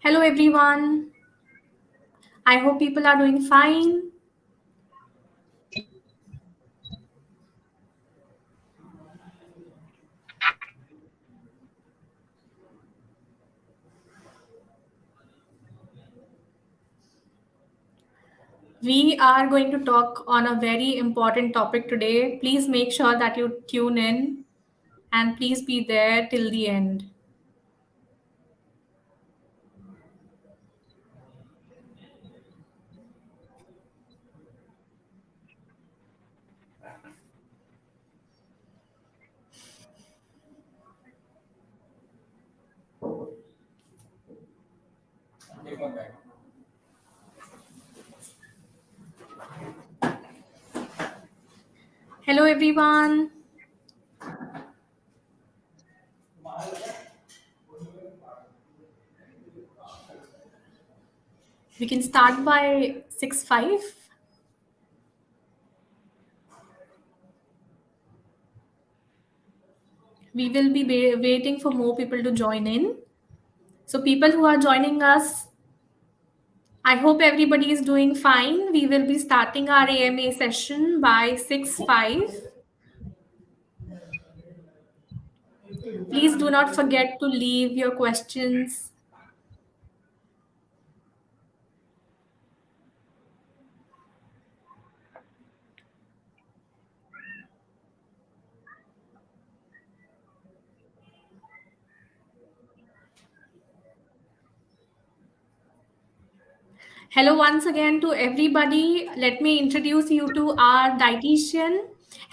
Hello everyone. I hope people are doing fine. We are going to talk on a very important topic today. Please make sure that you tune in and please be there till the end. Hello everyone. We can start by 6:05. We will be waiting for more people to join in. So people who are joining us, I hope everybody is doing fine. We will be starting our AMA session by 6:05. Please do not forget to leave your questions. Hello once again to everybody. Let me introduce you to our dietitian.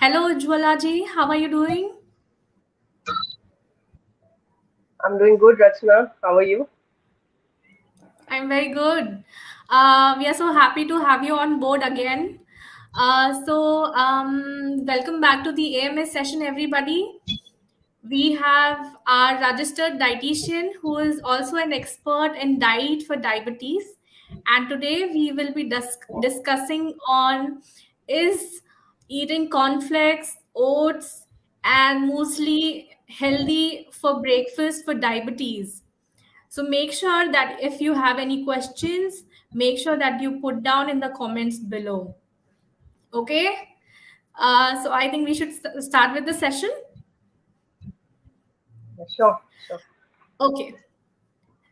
Hello Ujwala ji, how are you doing? I'm doing good, Rachna. How are you? I'm very good. We are so happy to have you on board again. Welcome back to the AMS session, everybody. We have our registered dietitian who is also an expert in diet for diabetes. And today we will be discussing on is eating cornflakes, oats, and muesli healthy for breakfast for diabetes. So make sure that if you have any questions, make sure that you put down in the comments below. Okay? So I think we should start with the session. Yeah, sure. Okay.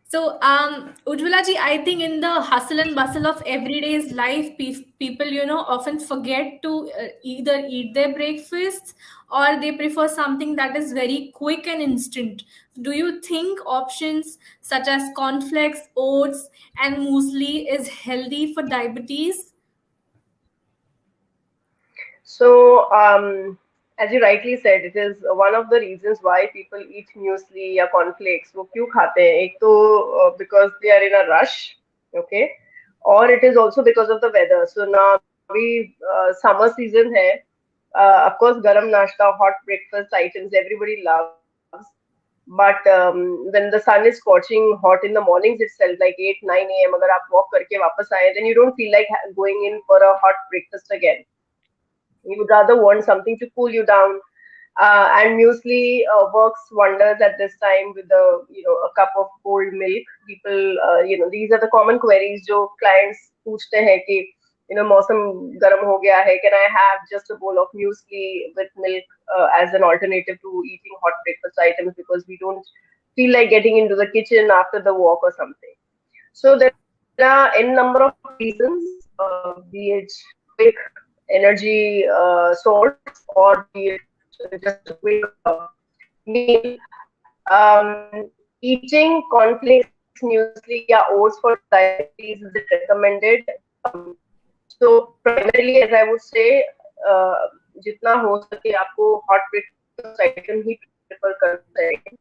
So, Ujwala ji, I think in the hustle and bustle of everyday's life, people, often forget to either eat their breakfasts or they prefer something that is very quick and instant. Do you think options such as cornflakes, oats, and muesli is healthy for diabetes? So, as you rightly said, it is one of the reasons why people eat muesli या cornflakes. वो क्यों खाते हैं? एक तो because they are in a rush, okay, or it is also because of the weather. So now we summer season है. Of course, garam nashta, hot breakfast items everybody loves. But when the sun is scorching hot in the mornings itself, like 8, 9 a.m., अगर आप walk करके वापस आए, then you don't feel like going in for a hot breakfast again. You would rather want something to cool you down. And muesli works wonders at this time with a cup of cold milk. People, these are the common queries जो clients पूछते हैं कि मौसम गर्म हो गया है. Can I have just a bowl of muesli with milk as an alternative to eating hot breakfast items because we don't feel like getting into the kitchen after the walk or something. So there are n number of reasons, be it quick energy source or be it just a quick meal. Eating cornflakes, muesli, या oats for diabetes is it recommended? So primarily, as I would say, जितना हो सके आपको hot breakfast item ही prefer करना चाहिए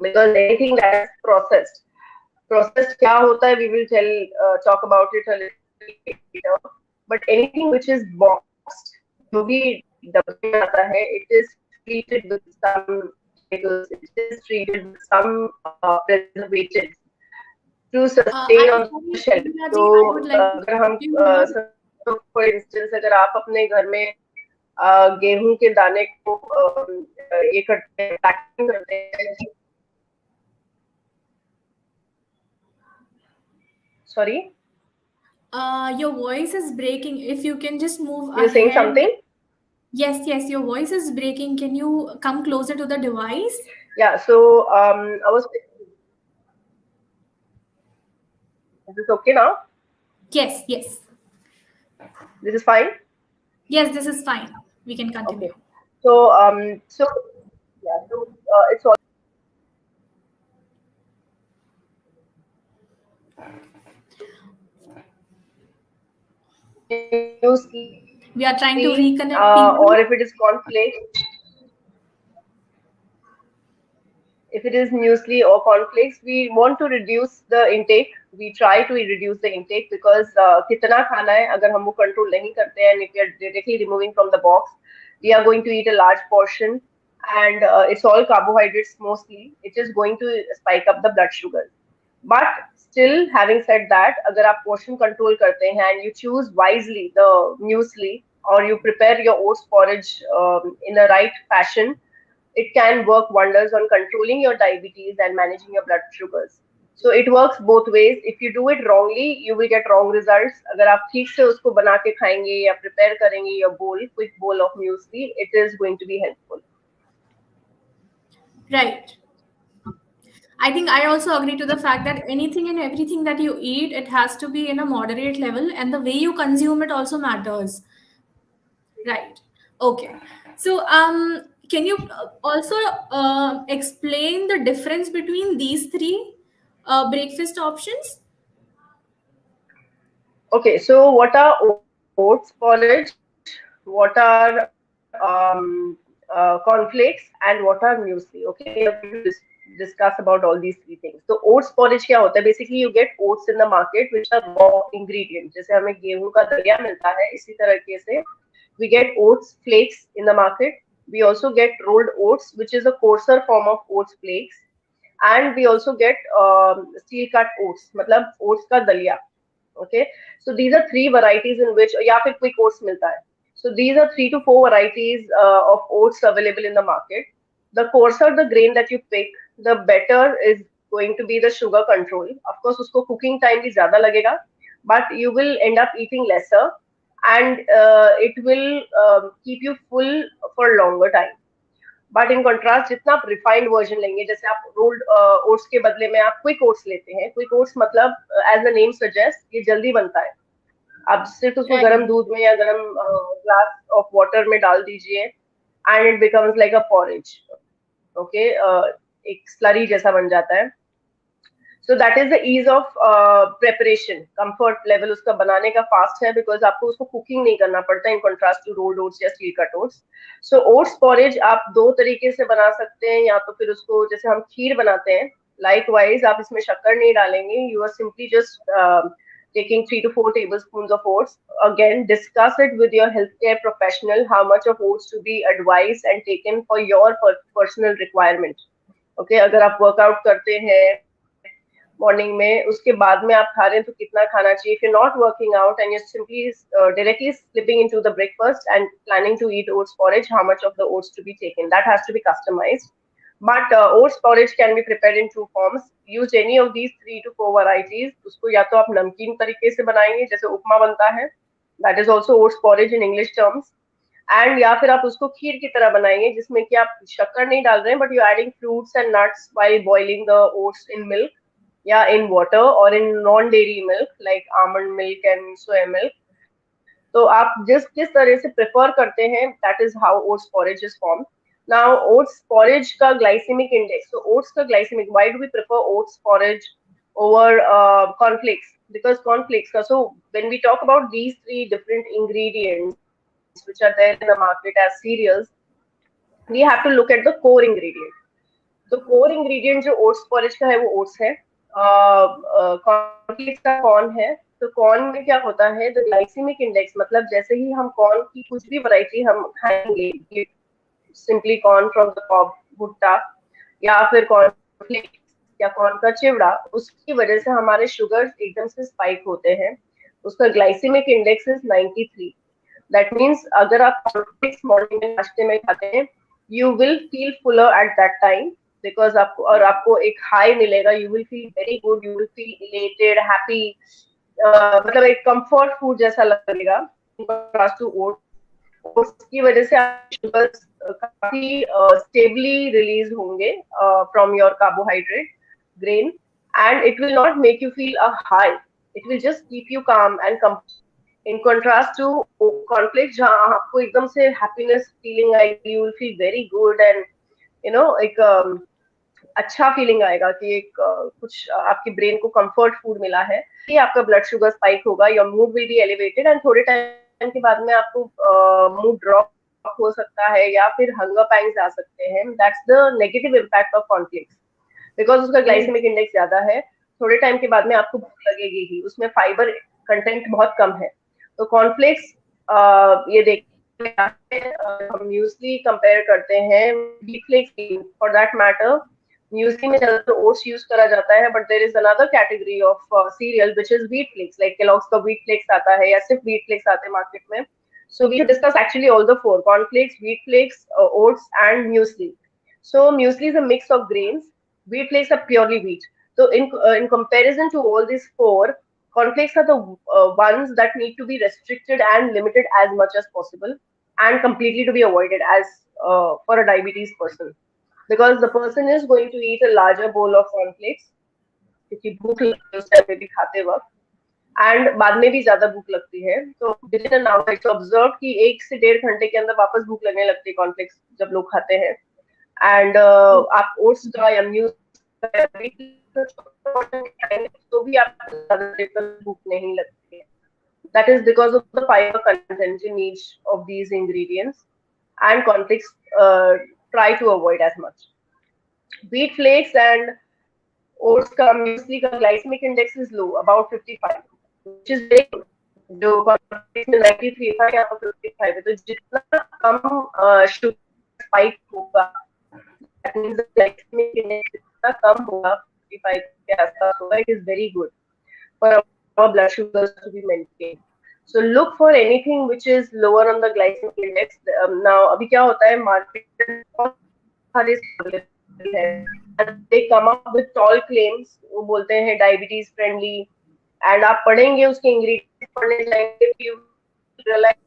because anything that is processed क्या होता है we will talk about it a little later. But anything which is boxed, जो भी डब्बे में आता है, it is treated with some chemicals, it is treated with some preservatives to sustain I'm on the sorry, shelf. Ujwala ji, I तो would like to अगर stop हम you here. for instance अगर आप अपने घर में गेहूं के दाने को ये करते हैं पैकिंग करते हैं Sorry, Your voice is breaking. If you can just move you're saying ahead. something? Yes, yes, your voice is breaking. Can you come closer to the device? Yeah. So I was. Is this okay now? Yes, yes. This is fine. Yes, this is fine. We can Okay. continue. So yeah. So it's all We are trying to muesli, reconnect or people. if it is cornflakes, if it is muesli or cornflakes, we want to reduce the intake. We try to reduce the intake because कितना खाना है अगर हम वो control नहीं करते हैं, and if we are directly removing from the box, we are going to eat a large portion, and it's all carbohydrates mostly. It is going to spike up the blood sugar. But still, having said that, अगर आप portion control करते हैं and you choose wisely the muesli, or you prepare your oats porridge in a right fashion, it can work wonders on controlling your diabetes and managing your blood sugars. So it works both ways. If you do it wrongly, you will get wrong results. अगर आप ठीक से उसको बना के खाएंगे या prepare करेंगे your bowl, quick bowl of muesli, it is going to be helpful. Right. I think I also agree to the fact that anything and everything that you eat, it has to be in a moderate level, and the way you consume it also matters. Right. Okay. So, can you also explain the difference between these three breakfast options? Okay, so what are oats porridge? What are cornflakes? And what are muesli? Okay, we are going to discuss about all these three things. So oats porridge क्या होता है? Basically, you get oats in the market, which are raw ingredients. जैसे हमें गेहूं का दलिया मिलता है, इसी तरीके से we get oats flakes in the market. We also get rolled oats, which is a coarser form of oats flakes, and we also get steel cut oats, मतलब oats का दलिया. Okay, so these are three varieties in which या फिर quick oats मिलता है. So these are 3 to 4 varieties of oats available in the market. The coarser the grain that you pick, the better is going to be the sugar control. Of course उसको cooking time भी ज़्यादा लगेगा, but you will end up eating lesser, and it will keep you full for longer time. But in contrast जितना आप refined version लेंगे, जैसे आप rolled oats के बदले में आप क्विक ओट्स लेते हैं. क्विक ओट्स मतलब एज द नेम सजेस्ट ये जल्दी बनता है. आप सिर्फ उसको Right. गर्म दूध में या गर्म ग्लास ऑफ वाटर में डाल दीजिए, and it becomes like a porridge. Okay, एक स्लरी जैसा बन जाता है. So that is the ease of preparation. Comfort level उसका बनाने का फास्ट है, बिकॉज आपको उसको कुकिंग नहीं करना पड़ता in contrast to rolled oats या steel cut oats. So oats porridge आप दो तरीके से बना सकते हैं, या तो फिर उसको जैसे हम खीर बनाते हैं, लाइक वाइज आप इसमें शक्कर नहीं डालेंगे. You are simply just taking 3 to 4 tablespoons of oats. Again, discuss it with your healthcare professional how much of oats to be advised and taken for your personal requirement. Okay, अगर आप workout करते हैं morning में, उसके बाद में आप खा रहे हैं तो कितना खाना चाहिए. If you not working out and you simply directly slipping into the breakfast and planning to eat oats porridge, how much of the oats to be taken, that has to be customized. But oats porridge can be prepared in two forms. Use any of these 3 to 4 varieties. उसको या तो आप नमकीन तरीके से बनाएंगे जैसे उपमा बनता है, that is also oats porridge in English terms. And या फिर आप उसको खीर की तरह बनाएंगे, जिसमें कि आप शक्कर नहीं डाल रहे हैं, but you adding fruits and nuts while boiling the oats in milk, या in water, or in non dairy milk like almond milk and soy milk. तो आप जिस किस तरह से प्रेफर करते हैं, that is how oats porridge is formed. Now oats porridge का glycemic index, so oats का glycemic, why do we prefer oats porridge over cornflakes? Because cornflakes का, so when we talk about these three different ingredients which are there in the market as cereals, we have to look at the core ingredient. तो core ingredient जो oats porridge का है वो oats है. Cornflakes का corn है. तो corn में क्या होता है, द ग्लाइसेमिक इंडेक्स, मतलब जैसे ही हम कॉर्न की कुछ भी वैरायटी हम खाएंगे, simply corn from the cob भुट्टा, या फिर कॉर्नफ्लेक्स या कॉर्न का चिवड़ा, उसकी वजह से हमारे शुगर एकदम से स्पाइक होते हैं. उसका glycemic index is 93. That means अगर आप कॉर्नफ्लेक्स मॉर्निंग में नाश्ते में खाते हैं, you will feel fuller at that time. Because आपको एक हाई मिलेगा, you will feel very good, you will feel elated, happy, मतलब एक कंफर्ट फूड जैसा लगेगा टू ओट। उसकी वजह से आपके शुगर्स काफी स्टेबली रिलीज होंगे from your carbohydrate grain, and it will not make you feel a high, it will just keep you calm and in contrast to conflict, जहाँ आपको एकदम से हैप्पीनेस फीलिंग आएगी, you will feel very good and एक अच्छा feeling आएगा कि एक कुछ आपके ब्रेन को कंफर्ट फूड मिला है, कि आपका ब्लड शुगर स्पाइक होगा, your mood will be elevated, and थोड़े टाइम के बाद में आपको मूड ड्रॉप हो सकता है या फिर हंगर पैंग्स आ सकते हैं। That's the negative impact of conflicts, because उसका ग्लाइसेमिक इंडेक्स ज्यादा है, थोड़े टाइम के बाद में आपको भूख लगेगी ही, उसमें फाइबर कंटेंट बहुत कम है। तो कॉर्नफ्लेक्स ये देख हम म्यूसली कंपेयर करते हैं wheat flakes, for that matter muesli में ज्यादातर ओट्स यूज करा जाता है, but there is another category of cereal which is wheat flakes, like Kellogg's का व्हीट फ्लेक्स आता है या सिर्फ व्हीट फ्लेक्स आते हैं मार्केट में। So we should discuss actually all the four: cornflakes, wheat flakes, oats, and muesli. So muesli is a mix of grains. Wheat flakes are purely wheat. So in comparison to all these four, cornflakes are the ones that need to be restricted and limited as much as possible, and completely to be avoided as for a diabetes person, because the person is going to eat a larger bowl of cornflakes क्योंकि भूख लगती है उस time पे भी खाते वक्त, and बाद में भी ज्यादा भूख लगती है। तो with in an hour it's observe कि 1 से 1.5 घंटे के अंदर वापस भूख लगने लगती है कॉर्नफ्लेक्स जब लोग खाते हैं। एंड आप ओट्स का या म्यूज तो भी आपको ज्यादा देर तक भूख नहीं लगती है। That is because of the fiber content in each of these ingredients, and conflicts try to avoid as much. Wheat flakes and oats का muesli का glycemic index is low, about 55, which is very good. जो conflicts में 93 था, यहाँ पर 55 है, तो जितना कम शुगर स्पाइक होगा, that means the glycemic index जितना कम होगा, 55 के आसपास होगा, it is very good for our blood sugars to be maintained. So look for anything which is lower on the glycemic index. Now अभी क्या होता है, मार्केट में they come up with tall claims, वो बोलते हैं डायबिटीज फ्रेंडली, एंड आप पढ़ेंगे उसके इंग्रेडिएंट्स पढ़ने जाएंगे, you realize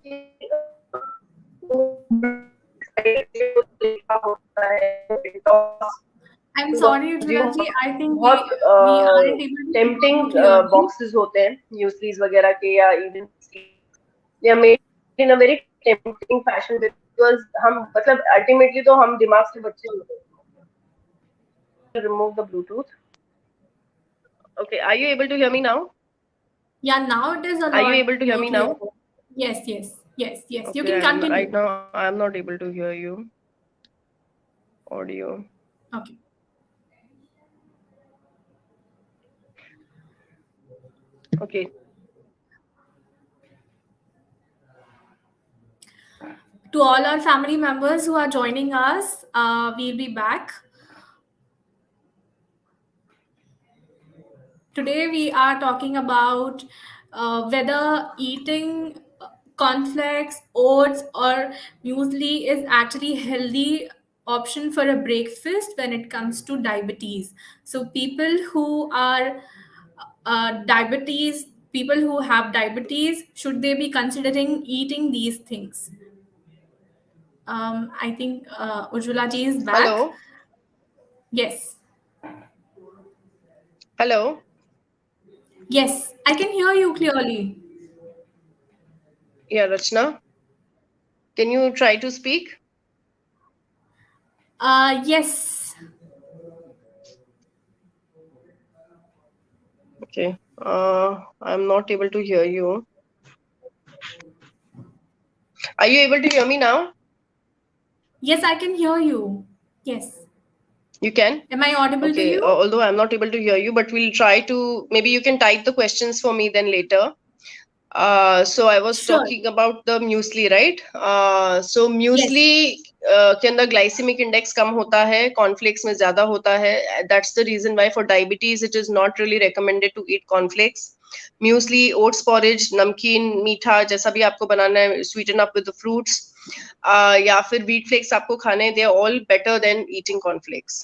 होता है। I'm sorry, Ujjwala ji. I think बहुत we aren't able to tempting clearly. Boxes होते हैं म्यूसलीज वगैरह के, या even they are made in a very tempting fashion, because हम मतलब अल्टीमेटली तो हम दिमाग से बच्चे होते हैं। Remove the Bluetooth. Okay, are you able to hear me now? Yeah, now it is a Are you lot able to hear more me clear. now? Yes, yes, yes, yes. You Okay, can continue. right now I'm not able to hear you. Audio. Okay. Okay. To all our family members who are joining us, we'll be back. Today we are talking about whether eating cornflakes, oats, or muesli is actually healthy option for a breakfast when it comes to diabetes. So people who are people who have diabetes, should they be considering eating these things? I think Ujjwala ji is back. Hello. Yes. Hello. Yes, I can hear you clearly. Yeah, Rachna. Can you try to speak? Yes. Okay. I'm not able to hear you. Are you able to hear me now? Yes, I can hear you. Yes. You can? Am I audible to Okay. you? Although I'm not able to hear you, but we'll try to, maybe you can type the questions for me then later. So I was Sure. talking about the muesli, right? So muesli के अंदर glycemic index कम होता है, cornflakes में ज्यादा होता है. That's the reason why for diabetes it is not really recommended to eat cornflakes. Muesli, oats porridge, नमकीन, मीठा, जैसा भी आपको बनाना है, sweeten up with the fruits. या फिर wheat flakes आपको खाने, they are all better than eating cornflakes.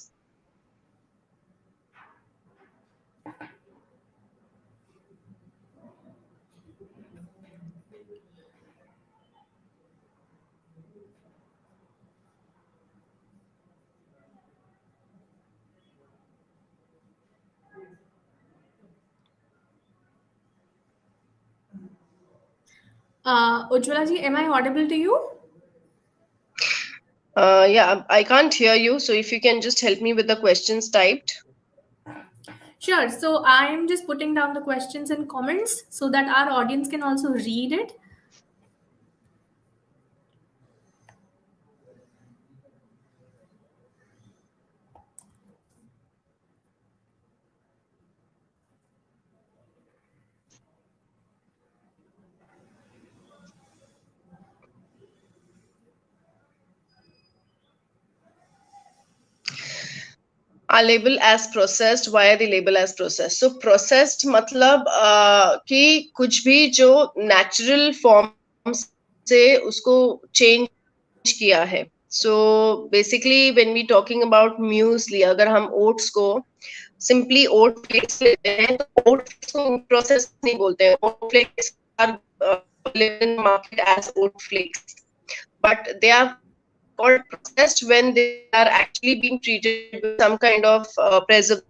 Ujjwala ji, am I audible to you? Yeah, I can't hear you. So if you can just help me with the questions typed. Sure. So I am just putting down the questions and comments so that our audience can also read it. Are label as processed. Why are they label as processed? So processed मतलब कि कुछ भी जो natural form से उसको change किया है. So basically when we talking about muesli, अगर हम oats को simply oat flakes लेते हैं तो oat flakes को process नहीं बोलते हैं. Oat flakes are available in the market as oat flakes, but they are called processed when they are actually being treated with some kind of preservatives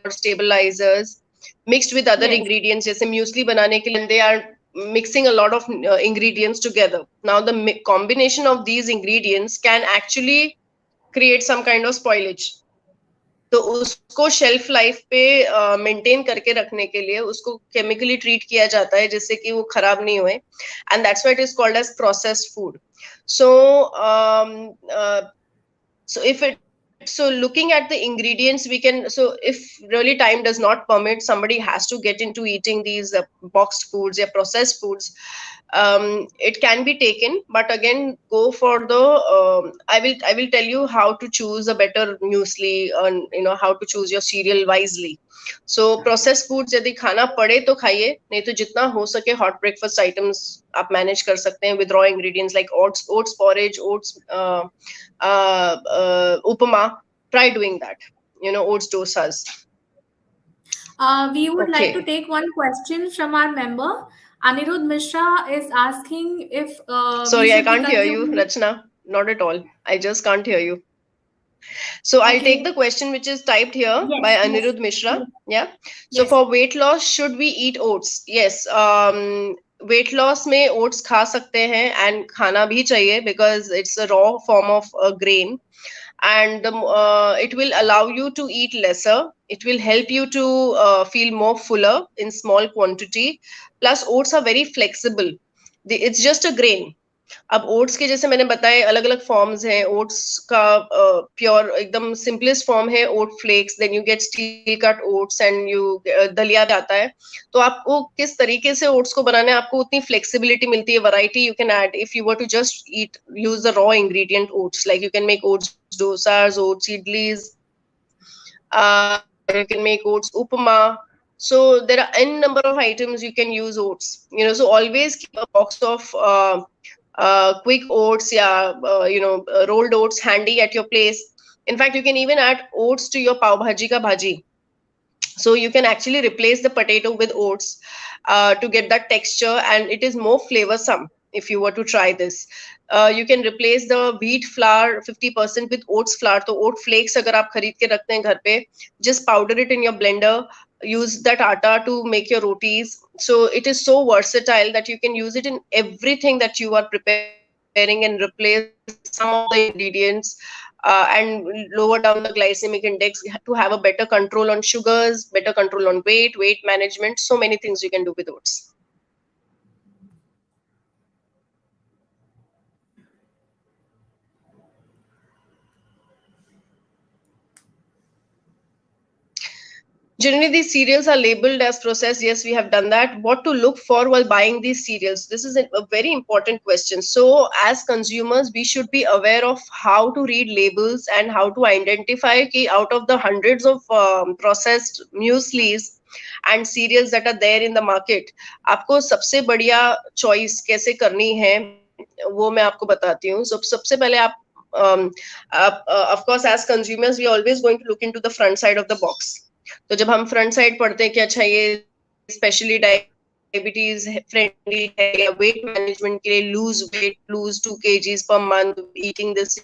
or stabilizers mixed with other ingredients. जैसे muesli बनाने Yes. के लिए when they are mixing a lot of ingredients together. Now the combination of these ingredients can actually create some kind of spoilage. तो उसको shelf life पे maintain करके रखने के लिए उसको केमिकली ट्रीट किया जाता है जिससे कि वो खराब नहीं हुए, and that's why it is called as processed food. So so looking at the ingredients we can, so if really time does not permit, somebody has to get into eating these boxed foods or processed foods. It can be taken, but again go for the I will tell you how to choose a better muesli, and how to choose your cereal wisely. So processed foods यदि खाना पड़े तो खाइए, नहीं तो जितना हो सके hot breakfast items आप manage कर सकते हैं with raw ingredients like oats porridge, oats upama. Try doing that, oats dosas. We would like to Okay. take one question from our member. Anirudh Mishra is asking if we Sorry, I should be can't hear you, consuming. Rachna. Not at all. I just can't hear you. So I'll take Okay. the question which is typed here by Yes, yes, Anirudh Mishra. yes, Yeah. So yes. for weight loss, should we eat oats? Yes. Weight loss में oats खा सकते हैं and खाना भी चाहिए because it's a raw form of a grain, and it will allow you to eat lesser. It will help you to feel more fuller in small quantity. Plus, oats are very flexible. It's just a grain. अब oats के जैसे मैंने बताए अलग अलग forms हैं. Oats का pure एकदम सिंपलेस्ट फॉर्म है oat flakes, then you get steel cut oats and you दलिया भी आता है. तो आपको किस तरीके से ओट्स को बनाना है, आपको उतनी फ्लेक्सिबिलिटी मिलती है, variety you can add if you were to just eat use the raw ingredient oats. Like you can make oats dosas, oats idlis, you can make oats upama. So there are n number of items you can use oats. So always keep a box of quick oats, yeah, rolled oats handy at your place. In fact, you can even add oats to your pav bhaji ka bhaji. So you can actually replace the potato with oats to get that texture, and it is more flavorsome if you were to try this. You can replace the wheat flour 50% with oats flour. So oat flakes अगर आप खरीद के रखते हैं घर पे, just powder it in your blender. Use that atta to make your rotis. So it is so versatile that you can use it in everything that you are preparing and replace some of the ingredients and lower down the glycemic index to have a better control on sugars, better control on weight management. So many things you can do with oats. Generally, these cereals are labeled as processed. Yes, we have done that. What to look for while buying these cereals? This is a very important question. So, as consumers, we should be aware of how to read labels and how to identify कि out of the hundreds of processed mueslis and cereals that are there in the market, आपको सबसे बढ़िया choice कैसे करनी है वो मैं आपको बताती हूँ. So, सबसे पहले of course, as consumers, we are always going to look into the front side of the box. तो जब हम फ्रंट साइड पढ़ते हैं कि अच्छा ये स्पेशली डायबिटीज फ्रेंडली है या वेट मैनेजमेंट के लिए lose weight, lose 2 kgs per month eating this,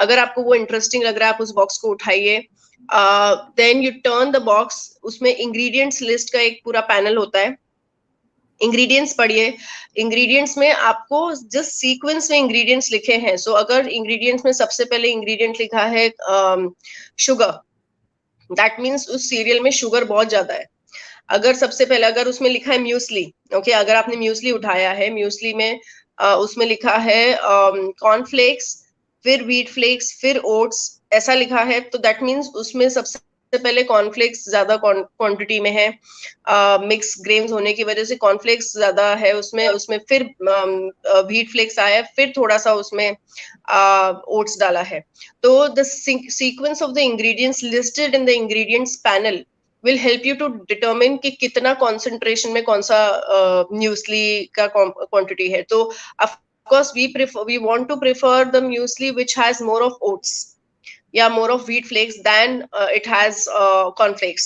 अगर आपको वो इंटरेस्टिंग लग रहा है आप उस बॉक्स को उठाइए. Then you turn the box. उसमें इंग्रेडिएंट्स लिस्ट का एक पूरा पैनल होता है. इंग्रेडिएंट्स पढ़िए, इंग्रेडिएंट्स में आपको जिस सीक्वेंस में इंग्रेडिएंट्स लिखे हैं, सो अगर इंग्रेडिएंट्स में सबसे पहले इंग्रेडिएंट लिखा है शुगर, दैट मीन्स उस सीरियल में शुगर बहुत ज्यादा है। अगर सबसे पहले अगर उसमें लिखा है म्यूसली, ओके, अगर आपने म्यूसली उठाया है, म्यूसली में उसमें लिखा है कॉर्नफ्लेक्स, फिर व्हीट फ्लेक्स, फिर ओट्स, ऐसा लिखा है, तो दैट मीन्स उसमें सबसे पहले कॉर्नफ्लेक्स ज्यादा क्वांटिटी में है, मिक्स ग्रेन्स होने की वजह से कॉर्नफ्लेक्स ज्यादा है उसमें, उसमें फिर व्हीट फ्लेक्स आया, फिर थोड़ा सा उसमें ओट्स डाला है। तो the sequence of the ingredients listed in the ingredients panel will help you to determine कि कितना concentration में कौन सा muesli का quantity है। तो of course we want to prefer the muesli which has more of oats या more of wheat flakes than it has cornflakes।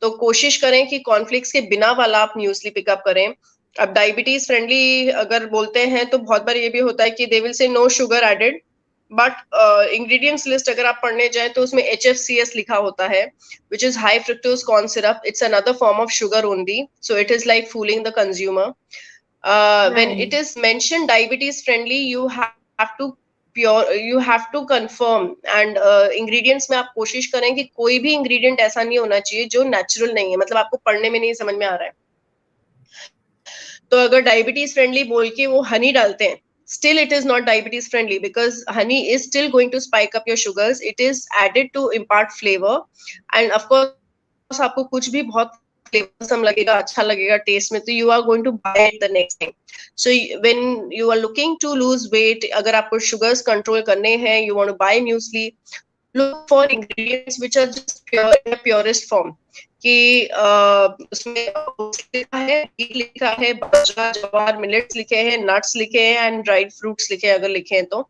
तो कोशिश करें कि कॉर्नफ्लेक्स के बिना वाला आप म्यूसली पिकअप करें। अब डायबिटीज फ्रेंडली अगर बोलते हैं तो बहुत बार ये भी होता है कि they will say no sugar added, but ingredients list अगर आप पढ़ने जाए तो उसमें HFCS लिखा होता है, which is high fructose corn syrup. It's another form of sugar only, so it is like fooling the consumer. When it is mentioned diabetes friendly, you have to confirm, and ingredients में आप कोशिश करें कि कोई भी ingredient ऐसा नहीं होना चाहिए जो natural नहीं है, मतलब आपको पढ़ने में नहीं समझ में आ रहा है। तो अगर डायबिटीज फ्रेंडली बोल के वो हनी डालते हैं, still it is not diabetes friendly because honey is still going to spike up your sugars. It is added to impart flavor, and of course आपको कुछ भी बहुत फ्लेवरसम लगेगा, अच्छा लगेगा टेस्ट में, तो you are going to buy it the next time. So when you are looking to lose weight, अगर आपको sugars control करने हैं, you want to buy muesli, look for ingredients which are just pure in the purest form, कि उसमें लिखा है, wheat लिखा है, बाजरा, ज्वार, मिलेट्स लिखे हैं, नट्स लिखे हैं, एंड ड्राइड फ्रूट्स लिखे हैं अगर लिखे हैं तो।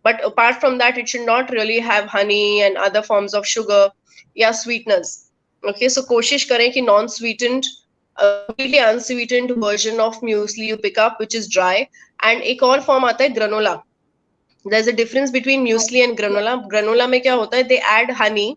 But apart from that it should not really have honey and other forms of sugar या स्वीटनर्स। ओके, सो कोशिश करें कि non sweetened, completely unsweetened version of muesli you pick up which is dry। and एक और form आता है granola. there's a difference between muesli and granola। granola में क्या होता है, they add honey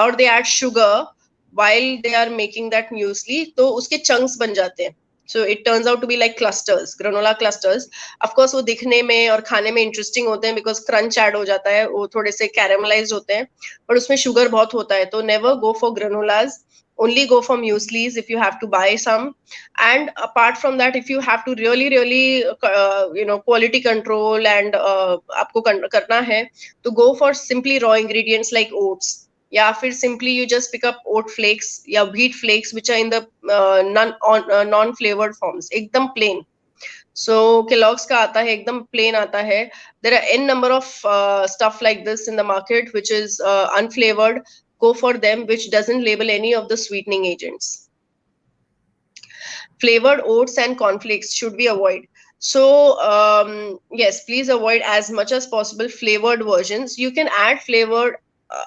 or they add sugar while they are making that muesli, तो उसके chunks बन जाते हैं। So it turns out to be like clusters, granola clusters। Of course वो दिखने में और खाने में interesting होते हैं because crunch add हो जाता है, वो थोड़े से caramelized होते हैं, पर उसमें sugar बहुत होता है, तो never go for granolas, only go for mueslis if you have to buy some। and apart from that, if you have to really quality control and आपको करना है, तो go for simply raw ingredients like oats, या फिर simply you just pick up oat flakes या wheat flakes which are in the non flavored forms, एकदम plain। so Kellogg's का आता है एकदम plain आता है। there are n number of stuff like this in the market which is unflavored, go for them which doesn't label any of the sweetening agents। flavored oats and cornflakes should be avoided। so yes, please avoid as much as possible flavored versions। you can add flavor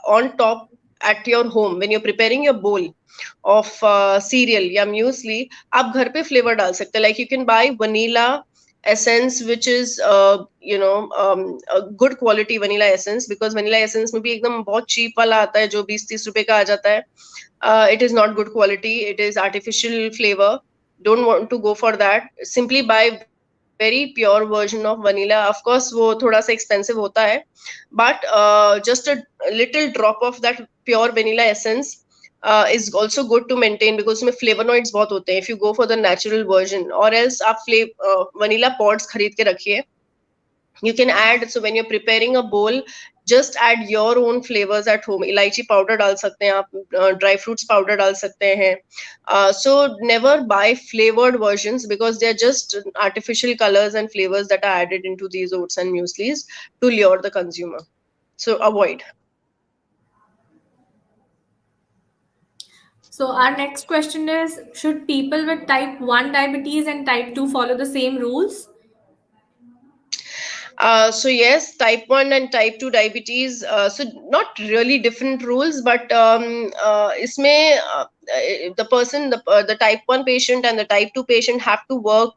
on top at your home when you're preparing your bowl of cereal या muesli। आप घर पे flavor डाल सकते हैं, like you can buy vanilla essence which is a good quality vanilla essence, because vanilla essence में भी एकदम बहुत cheap वाला आता है जो 20-30 रुपए का आ जाता है। it is not good quality, it is artificial flavor, don't want to go for that। simply buy very pure version of vanilla। of course वो थोड़ा सा expensive होता है, but just a little drop of that pure vanilla essence is also good to maintain because उसमें flavonoids बहुत होते हैं if you go for the natural version। or else आप vanilla pods खरीद के रखिए, you can add। so when you're preparing a bowl, just add your own flavors at home। इलायची powder डाल सकते हैं आप, ड्राई फ्रूट्स पाउडर डाल सकते हैं। so never buy flavored versions because they are just artificial colors and flavors that are added into these oats and mueslis to lure the consumer, so avoid। So our next question is, should people with type 1 diabetes and type 2 follow the same rules? So yes, type 1 and type 2 diabetes, so not really different rules, but इसमें the type 1 patient and the type 2 patient have to work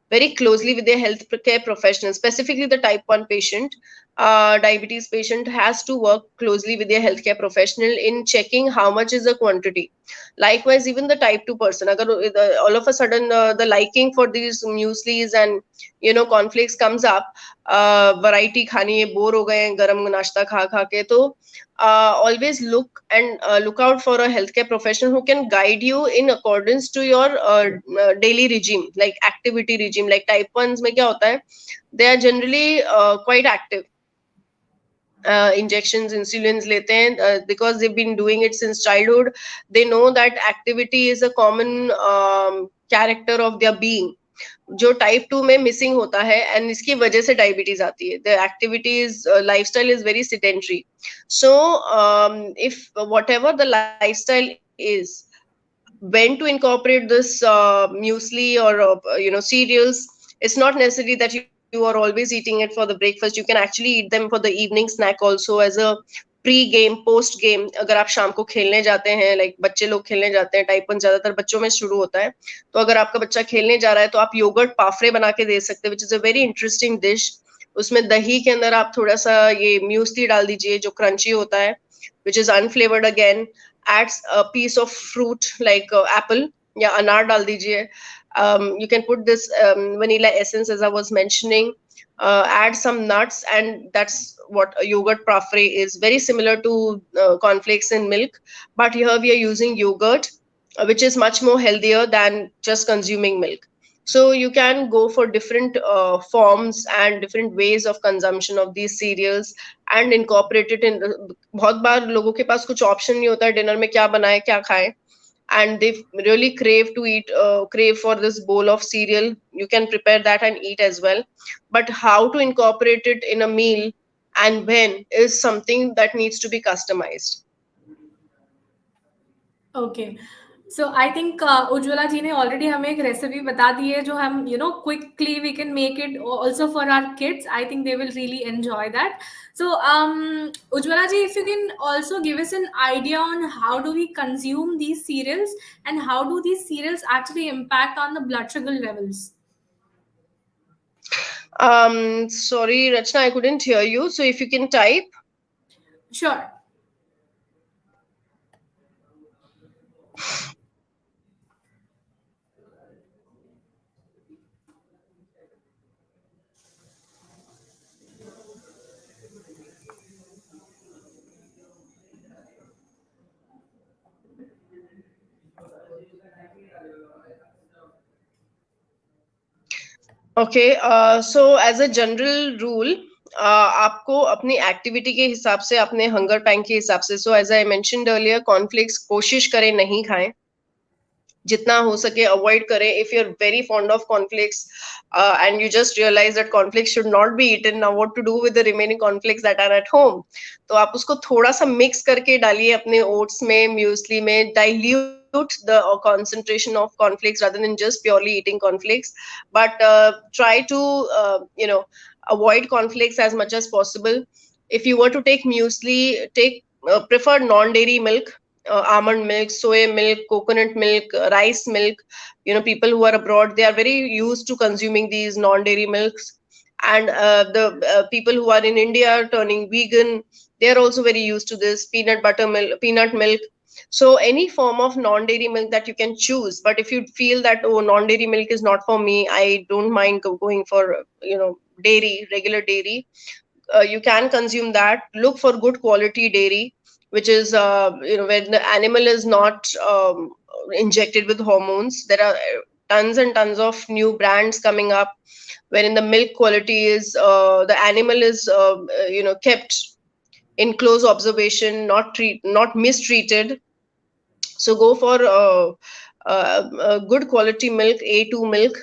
very closely with their healthcare professionals, specifically the type 1 patient, diabetes patient has to work closely with their healthcare professional in checking how much is the quantity। Likewise, even the type 2 person, agar all of a sudden the liking for these mueslis and cornflakes comes up, variety khani hai, bore ho gaye hain garam nashta kha kha ke, to always look out for a healthcare professional who can guide you in accordance to your daily regime, like activity regime. Like type 1s mein kya hota hai, they are generally quite active. Injections, insulins lete hain, because they've been doing it since childhood. They know that activity is a common character of their being, जो type 2 में missing होता है, and इसकी वजह से diabetes आती है. The activities lifestyle is very sedentary. So if what ever the lifestyle is, when to incorporate this muesli or cereals, it's not necessary that you are always eating it for the breakfast. You can actually eat them for the evening snack also, as a pre game, post game. अगर आप शाम को खेलने जाते हैं, like बच्चे लोग खेलने जाते हैं, टाइप 1 ज्यादातर बच्चों में शुरू होता है, तो अगर आपका बच्चा खेलने जा रहा है तो आप योगर्ट पाफरे बना के दे सकते हैं, which is a very interesting dish. उसमें दही के अंदर आप थोड़ा सा ये म्यूसली डाल दीजिए जो क्रंची होता है, which is unflavored again. Adds a piece of fruit like apple या अनार डाल दीजिए. You can put this vanilla essence, as I was mentioning. Add some nuts, and that's what a yogurt parfait is. Very similar to cornflakes and milk, but here we are using yogurt, which is much more healthier than just consuming milk. So you can go for different forms and different ways of consumption of these cereals and incorporate it in. बहुत बार लोगों के पास कुछ option नहीं होता है dinner में क्या बनाए क्या खाएं, and they really crave for this bowl of cereal. You can prepare that and eat as well, but how to incorporate it in a meal and when is something that needs to be customized. Okay, so I think Ujjwala ji ने already हमें एक recipe बता दी है जो हम quickly we can make it also for our kids. I think they will really enjoy that. So Ujjwala ji, if you can also give us an idea on how do we consume these cereals and how do these cereals actually impact on the blood sugar levels. Sorry Rachna, I couldn't hear you, so if you can type. Sure. Okay, so as a general rule, आपको अपनी activity के हिसाब से, अपने hunger पैंग के हिसाब से, so as I mentioned earlier, cornflakes कोशिश करें नहीं खाएं, जितना हो सके अवॉइड करें. If you are very fond of cornflakes and you just realize that cornflakes should not be eaten, now what to do with the remaining cornflakes that are at home? तो आप उसको थोड़ा सा मिक्स करके डालिए अपने oats में, muesli में. dilute the concentration of cornflakes rather than just purely eating cornflakes, but try to avoid cornflakes as much as possible. If you were to take muesli, take prefer non-dairy milk, almond milk, soy milk, coconut milk, rice milk. People who are abroad, they are very used to consuming these non-dairy milks, and the people who are in India turning vegan, they are also very used to this. Peanut butter milk, peanut milk. So any form of non-dairy milk that you can choose. But if you feel that, oh, non-dairy milk is not for me, I don't mind going for dairy, regular dairy, you can consume that. Look for good quality dairy, which is when the animal is not injected with hormones. There are tons and tons of new brands coming up wherein the milk quality is the animal is kept in close observation, not mistreated. So go for good quality milk, A2 milk.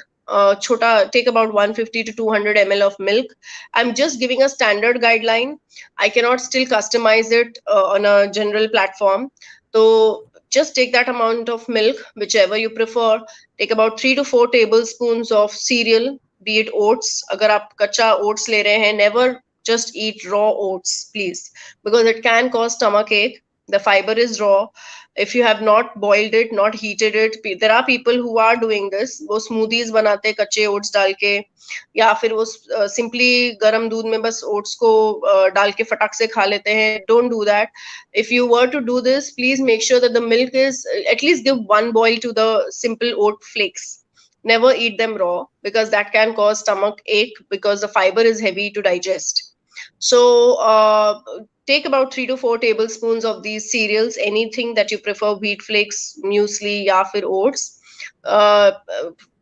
Chota, take about 150 to 200 ml of milk. I'm just giving a standard guideline. I cannot still customize it on a general platform. So just take that amount of milk, whichever you prefer. Take about 3 to 4 tablespoons of cereal, be it oats. Agar aap kacha oats le rahe hain, never just eat raw oats, please, because it can cause stomach ache. The fiber is raw. If you have not boiled it, not heated it, there are people who are doing this. वो smoothies बनाते हैं कच्चे oats डाल के, या फिर वो simply गर्म दूध में बस oats को डाल के फटाक से खा लेते हैं. Don't do that. If you were to do this, please make sure that the milk is, at least give one boil to the simple oat flakes. Never eat them raw, because that can cause stomach ache, because the fiber is heavy to digest. So take about 3 to 4 tablespoons of these cereals, anything that you prefer, wheat flakes, muesli, ya fir oats. Uh,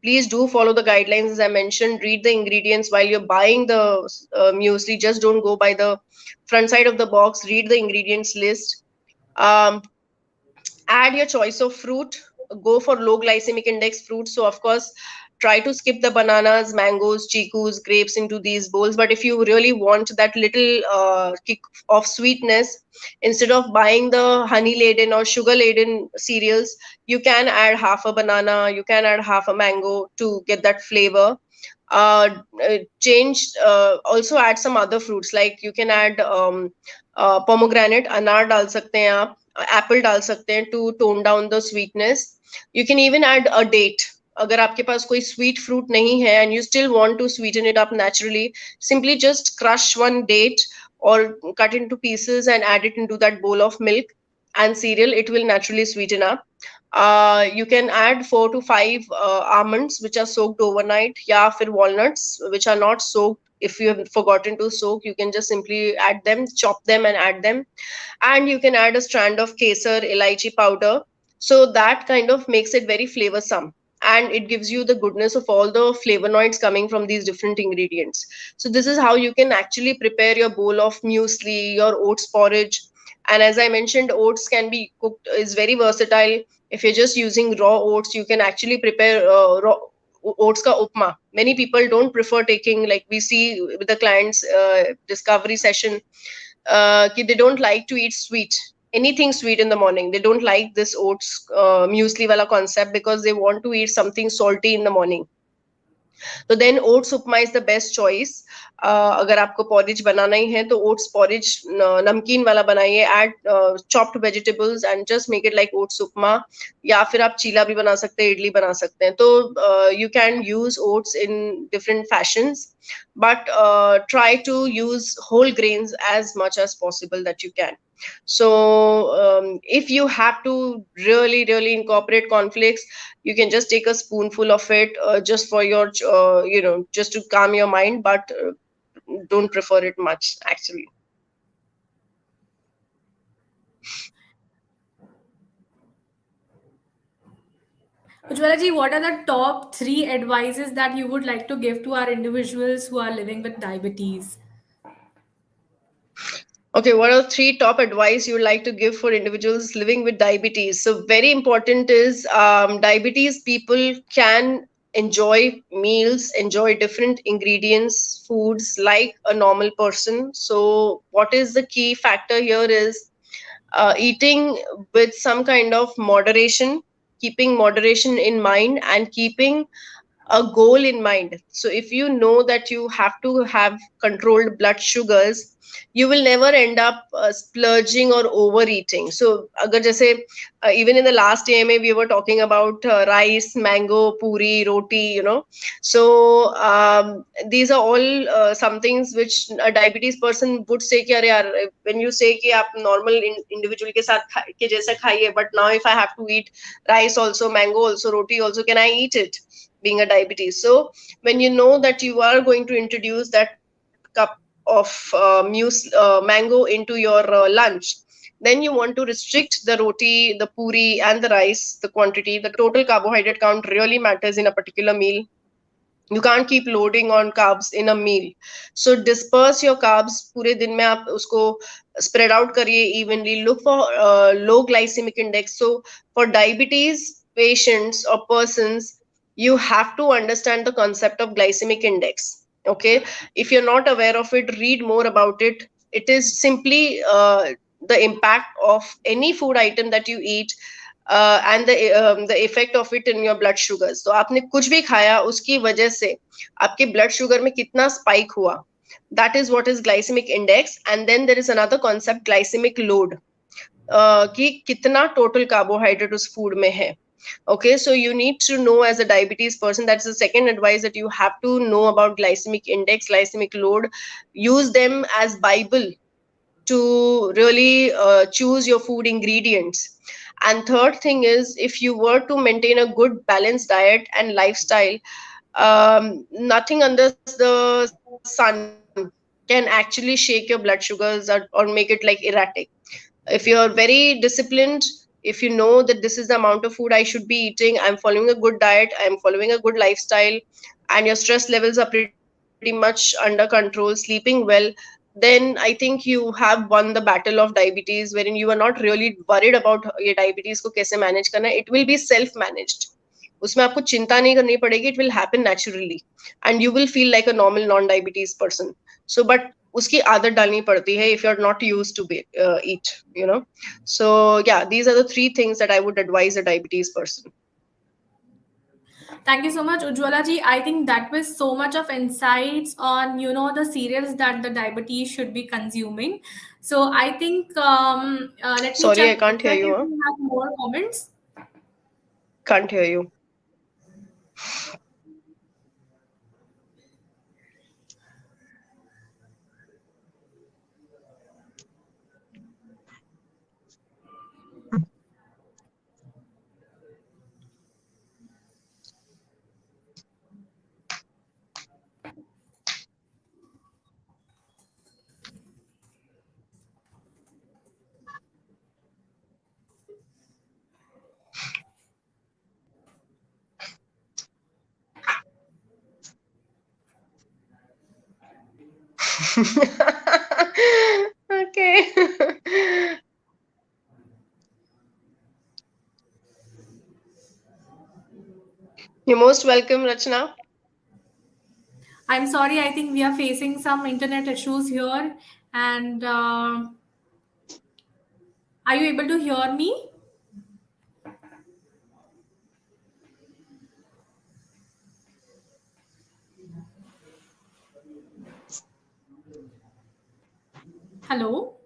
Please do follow the guidelines as I mentioned. Read the ingredients while you're buying the muesli. Just don't go by the front side of the box. Read the ingredients list. Um, Add your choice of fruit. Go for low glycemic index fruits. So of course, try to skip the bananas, mangoes, chikus, grapes into these bowls. But if you really want that little kick of sweetness, instead of buying the honey laden or sugar laden cereals, you can add half a banana, you can add half a mango to get that flavor. Change, also add some other fruits, like you can add pomegranate, अनार डाल सकते हैं आप, apple डाल सकते हैं to tone down the sweetness. You can even add a date. अगर आपके पास कोई sweet fruit नहीं है and you still want to sweeten it up naturally, simply just crush one date or cut into pieces and add it into that bowl of milk and cereal. It will naturally sweeten up. You can add 4 to 5 almonds which are soaked overnight, yeah, for walnuts which are not soaked. If you have forgotten to soak, you can just simply add them, chop them, and add them. And you can add a strand of kesar, elaichi powder. So that kind of makes it very flavorsome. And it gives you the goodness of all the flavonoids coming from these different ingredients. So this is how you can actually prepare your bowl of muesli, your oats porridge. And as I mentioned, oats can be cooked, is very versatile. If you're just using raw oats, you can actually prepare raw oats ka upma. Many people don't prefer taking, like we see with the clients discovery session, they don't like to eat sweet, anything sweet in the morning. They don't like this oats muesli wala concept, because they want to eat something salty in the morning. तो then oats upma is the best choice. अगर आपको porridge बनाना ही है तो oats porridge नमकीन वाला बनाइए, add chopped vegetables and just make it like oats upma. या फिर आप चीला भी बना सकते हैं, इडली बना सकते हैं. तो you can use oats in different fashions, but try to use whole grains as much as possible that you can. So if you have to really incorporate cornflakes, you can just take a spoonful of it, just for your just to calm your mind, but don't prefer it much actually. Ujwala ji, what are the top 3 advices that you would like to give to our individuals who are living with diabetes? Okay, what are 3 top advice you would like to give for individuals living with diabetes? So very important is, diabetes people can enjoy meals, enjoy different ingredients, foods like a normal person. So what is the key factor here is eating with some kind of moderation, keeping moderation in mind, and keeping a goal in mind. So if you know that you have to have controlled blood sugars, you will never end up splurging or overeating. So agar jaise, even in the last AMA we were talking about rice, mango, puri, roti, so these are all some things which a diabetes person would say ki, yaar, when you say ki aap normal individual ke sath ke jaisa khaiye, but now if I have to eat rice also, mango also, roti also, can I eat it being a diabetes? So when you know that you are going to introduce that cup of mango into your lunch, then you want to restrict the roti, the puri, and the rice, the quantity. The total carbohydrate count really matters in a particular meal. You can't keep loading on carbs in a meal. So disperse your carbs. पूरे दिन में आप उसको spread out करिए evenly. Look for low glycemic index. So for diabetes patients or persons, you have to understand the concept of glycemic index. Okay, if you're not aware of it, read more about it. It is simply the impact of any food item that you eat, and the effect of it in your blood sugars. तो आपने कुछ भी खाया, उसकी वजह से आपके blood sugar में कितना spike हुआ, that is what is glycemic index. And then there is another concept, glycemic load. कि कितना टोटल कार्बोहाइड्रेट उस फूड में है. Okay, so you need to know as a diabetes person. That's the second advice, that you have to know about glycemic index, glycemic load. Use them as Bible to really choose your food ingredients. And third thing is, if you were to maintain a good balanced diet and lifestyle, nothing under the sun can actually shake your blood sugars, or make it like erratic. If you're very disciplined, if you know that this is the amount of food I should be eating, I'm following a good diet, I'm following a good lifestyle, and your stress levels are pretty much under control, sleeping well, then I think you have won the battle of diabetes, wherein you are not really worried about ये diabetes को कैसे manage करना है. It will be self managed. उसमें आपको चिंता नहीं करनी पड़ेगी. It will happen naturally, and you will feel like a normal non-diabetes person. So, but उसकी आदत डालनी पड़ती है if you're not used to eat, you know. So yeah, these are the three things that I would advise a diabetes person. Thank you so much, Ujwala ji. I think that was so much of insights on, the cereals that the diabetes should be consuming. So I think, let me Sorry, I check can't hear if you. we have more comments. Can't hear you. Okay. You're most welcome, Rachna. I'm sorry, I think we are facing some internet issues here. And are you able to hear me? Hello?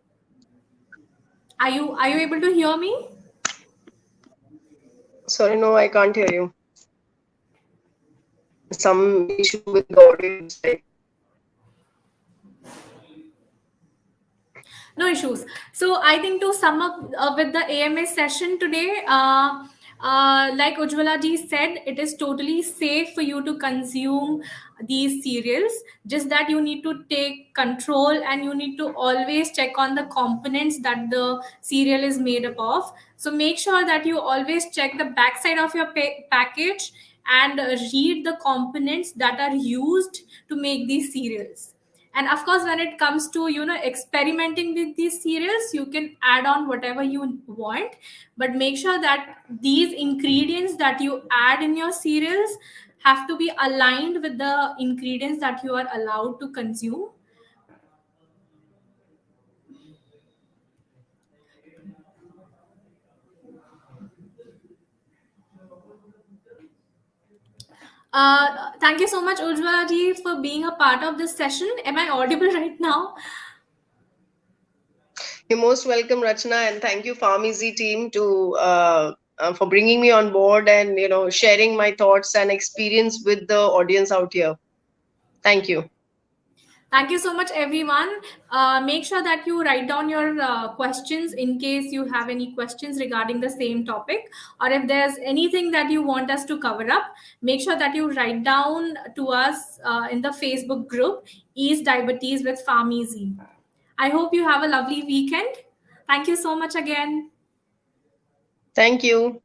Are you able to hear me? Sorry, no, I can't hear you. Some issue with the audio side. No issues. So I think to sum up with the AMS session today, like Ujwala ji said, it is totally safe for you to consume these cereals. Just that you need to take control, and you need to always check on the components that the cereal is made up of. So make sure that you always check the backside of your package, and read the components that are used to make these cereals. And of course, when it comes to experimenting with these cereals, you can add on whatever you want, but make sure that these ingredients that you add in your cereals have to be aligned with the ingredients that you are allowed to consume. Thank you so much, Ujjwala ji, for being a part of this session. Am I audible right now? You're most welcome, Rachna, and thank you, Farm Easy team, for bringing me on board, and sharing my thoughts and experience with the audience out here. Thank you. Thank you so much, everyone. Make sure that you write down your questions in case you have any questions regarding the same topic, or if there's anything that you want us to cover up, make sure that you write down to us in the Facebook group, Ease Diabetes with Farm Easy. I hope you have a lovely weekend. Thank you so much again. Thank you.